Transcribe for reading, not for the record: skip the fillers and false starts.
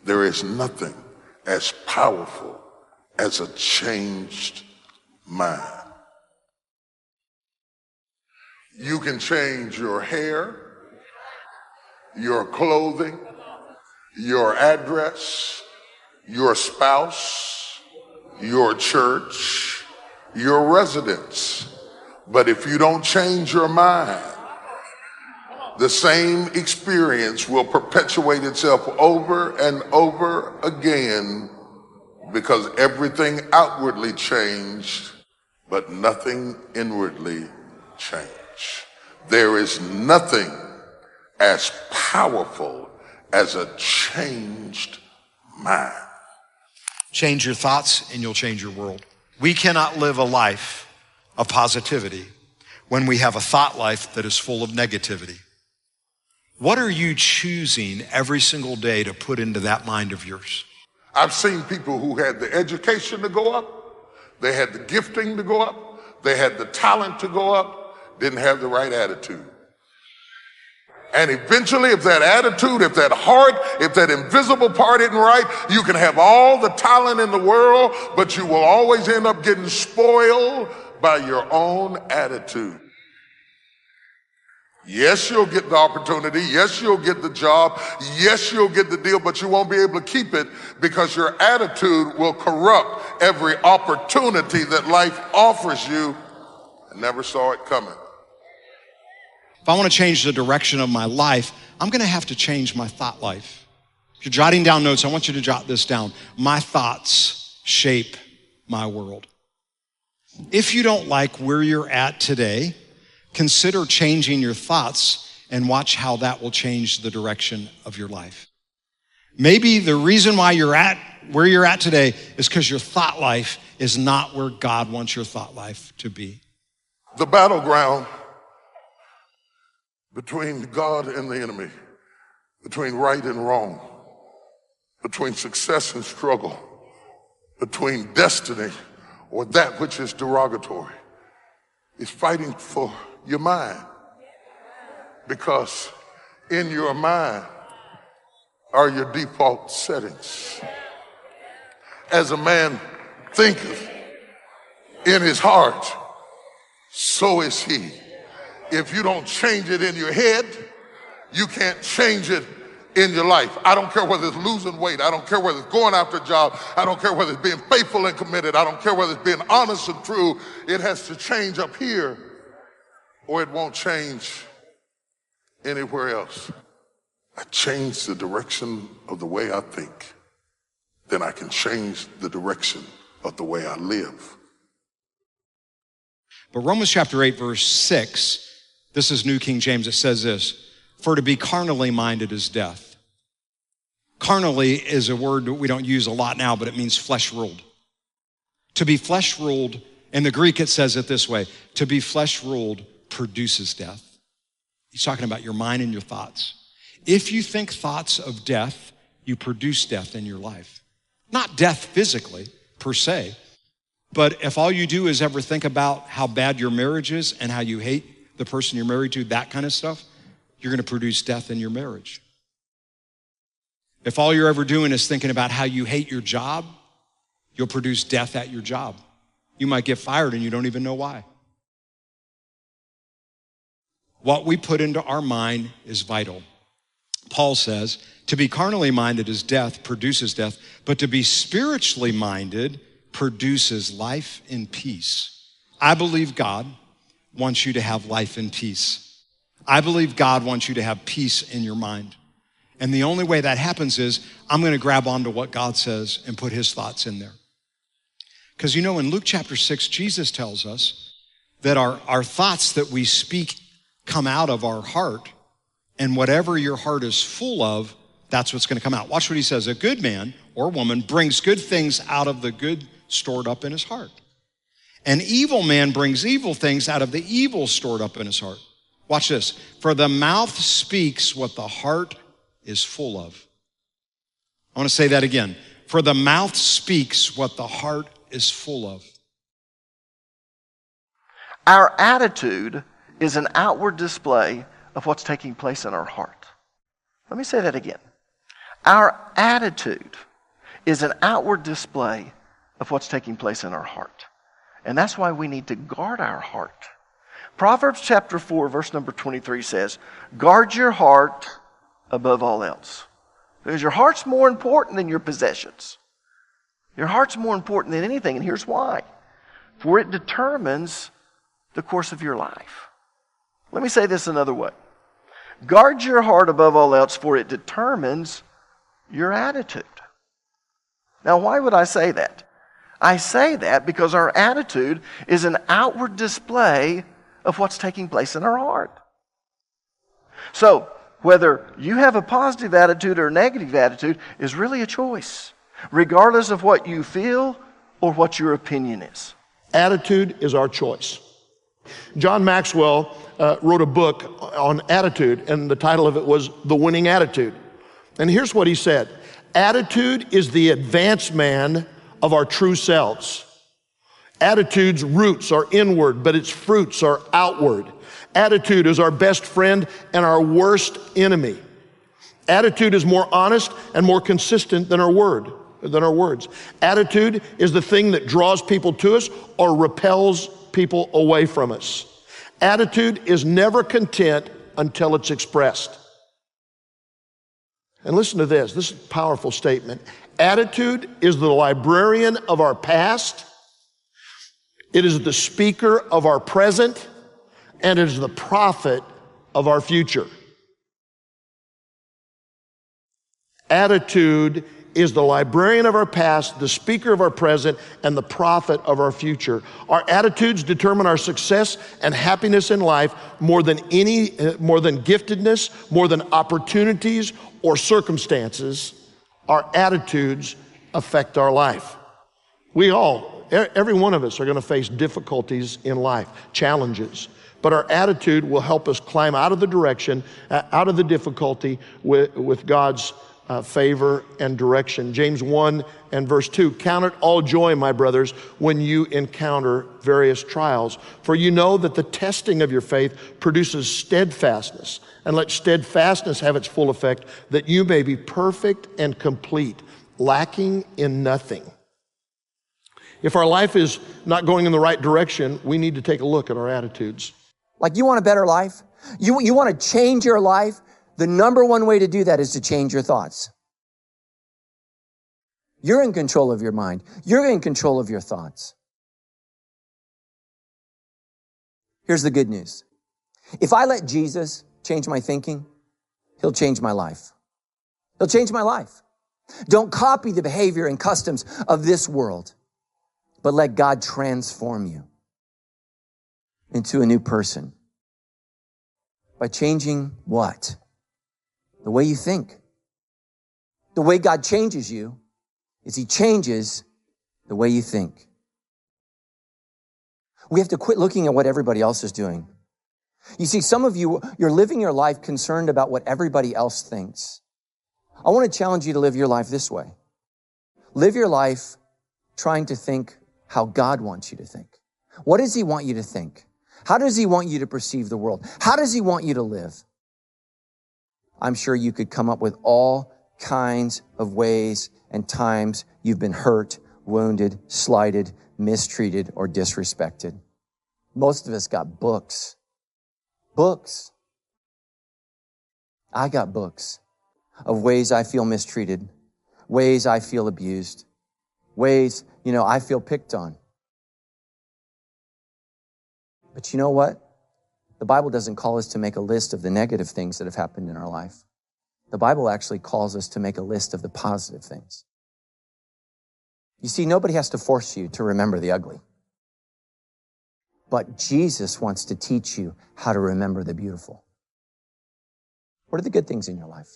There is nothing as powerful as a changed mind. You can change your hair, your clothing, your address, your spouse, your church, your residence. But if you don't change your mind, the same experience will perpetuate itself over and over again, because everything outwardly changed, but nothing inwardly changed. There is nothing as powerful as a changed mind. Change your thoughts and you'll change your world. We cannot live a life of positivity when we have a thought life that is full of negativity. What are you choosing every single day to put into that mind of yours? I've seen people who had the education to go up, they had the gifting to go up, they had the talent to go up, didn't have the right attitude. And eventually, if that attitude, if that heart, if that invisible part isn't right, you can have all the talent in the world, but you will always end up getting spoiled by your own attitude. Yes, you'll get the opportunity. Yes, you'll get the job. Yes, you'll get the deal, but you won't be able to keep it because your attitude will corrupt every opportunity that life offers you. I never saw it coming. If I want to change the direction of my life, I'm going to have to change my thought life. If you're jotting down notes, I want you to jot this down. My thoughts shape my world. If you don't like where you're at today, consider changing your thoughts and watch how that will change the direction of your life. Maybe the reason why you're at where you're at today is because your thought life is not where God wants your thought life to be. The battleground between God and the enemy, between right and wrong, between success and struggle, between destiny or that which is derogatory, is fighting for your mind. Because in your mind are your default settings. As a man thinketh in his heart, so is he. If you don't change it in your head, you can't change it in your life. I don't care whether it's losing weight. I don't care whether it's going after a job. I don't care whether it's being faithful and committed. I don't care whether it's being honest and true. It has to change up here or it won't change anywhere else. I change the direction of the way I think, then I can change the direction of the way I live. But Romans chapter 8, verse 6, this is New King James, it says this: for to be carnally minded is death. Carnally is a word that we don't use a lot now, but it means flesh-ruled. To be flesh-ruled, in the Greek it says it this way: to be flesh-ruled produces death. He's talking about your mind and your thoughts. If you think thoughts of death, you produce death in your life. Not death physically, per se, but if all you do is ever think about how bad your marriage is and how you hate the person you're married to, that kind of stuff, you're going to produce death in your marriage. If all you're ever doing is thinking about how you hate your job, you'll produce death at your job. You might get fired and you don't even know why. What we put into our mind is vital. Paul says, to be carnally minded is death, produces death, but to be spiritually minded produces life and peace. I believe God wants you to have life and peace. I believe God wants you to have peace in your mind. And the only way that happens is I'm going to grab onto what God says and put his thoughts in there. Because you know, in Luke chapter 6, Jesus tells us that our thoughts that we speak come out of our heart, and whatever your heart is full of, that's what's going to come out. Watch what he says. A good man or woman brings good things out of the good stored up in his heart. An evil man brings evil things out of the evil stored up in his heart. Watch this. For the mouth speaks what the heart is full of. I want to say that again. For the mouth speaks what the heart is full of. Our attitude is an outward display of what's taking place in our heart. Let me say that again. Our attitude is an outward display of what's taking place in our heart. And that's why we need to guard our heart. Proverbs chapter 4, verse number 23 says, guard your heart above all else. Because your heart's more important than your possessions. Your heart's more important than anything, and here's why. For it determines the course of your life. Let me say this another way. Guard your heart above all else, for it determines your attitude. Now, why would I say that? I say that because our attitude is an outward display of what's taking place in our heart. So, whether you have a positive attitude or a negative attitude is really a choice, regardless of what you feel or what your opinion is. Attitude is our choice. John Maxwell wrote a book on attitude, and the title of it was The Winning Attitude. And here's what he said. Attitude is the advanced man of our true selves. Attitude's roots are inward, but its fruits are outward. Attitude is our best friend and our worst enemy. Attitude is more honest and more consistent than our words. Attitude is the thing that draws people to us or repels people away from us. Attitude is never content until it's expressed. And listen to this. This is a powerful statement. Attitude is the librarian of our past. It is the speaker of our present, and it is the prophet of our future. Attitude is the librarian of our past, the speaker of our present, and the prophet of our future. Our attitudes determine our success and happiness in life more than giftedness, more than opportunities or circumstances. Our attitudes affect our life. Every one of us are going to face difficulties in life, challenges. But our attitude will help us climb out of the direction, out of the difficulty with God's favor and direction. James 1 and verse 2, count it all joy, my brothers, when you encounter various trials. For you know that the testing of your faith produces steadfastness. And let steadfastness have its full effect, that you may be perfect and complete, lacking in nothing. If our life is not going in the right direction, we need to take a look at our attitudes. Like, you want a better life? You want to change your life? The number one way to do that is to change your thoughts. You're in control of your mind. You're in control of your thoughts. Here's the good news. If I let Jesus change my thinking, he'll change my life. He'll change my life. Don't copy the behavior and customs of this world, but let God transform you into a new person. By changing what? The way you think. The way God changes you is he changes the way you think. We have to quit looking at what everybody else is doing. You see, some of you, you're living your life concerned about what everybody else thinks. I want to challenge you to live your life this way. Live your life trying to think how God wants you to think. What does he want you to think? How does he want you to perceive the world? How does he want you to live? I'm sure you could come up with all kinds of ways and times you've been hurt, wounded, slighted, mistreated, or disrespected. Most of us got books. Books. I got books of ways I feel mistreated, ways I feel abused, ways, I feel picked on. But you know what? The Bible doesn't call us to make a list of the negative things that have happened in our life. The Bible actually calls us to make a list of the positive things. You see, nobody has to force you to remember the ugly. But Jesus wants to teach you how to remember the beautiful. What are the good things in your life?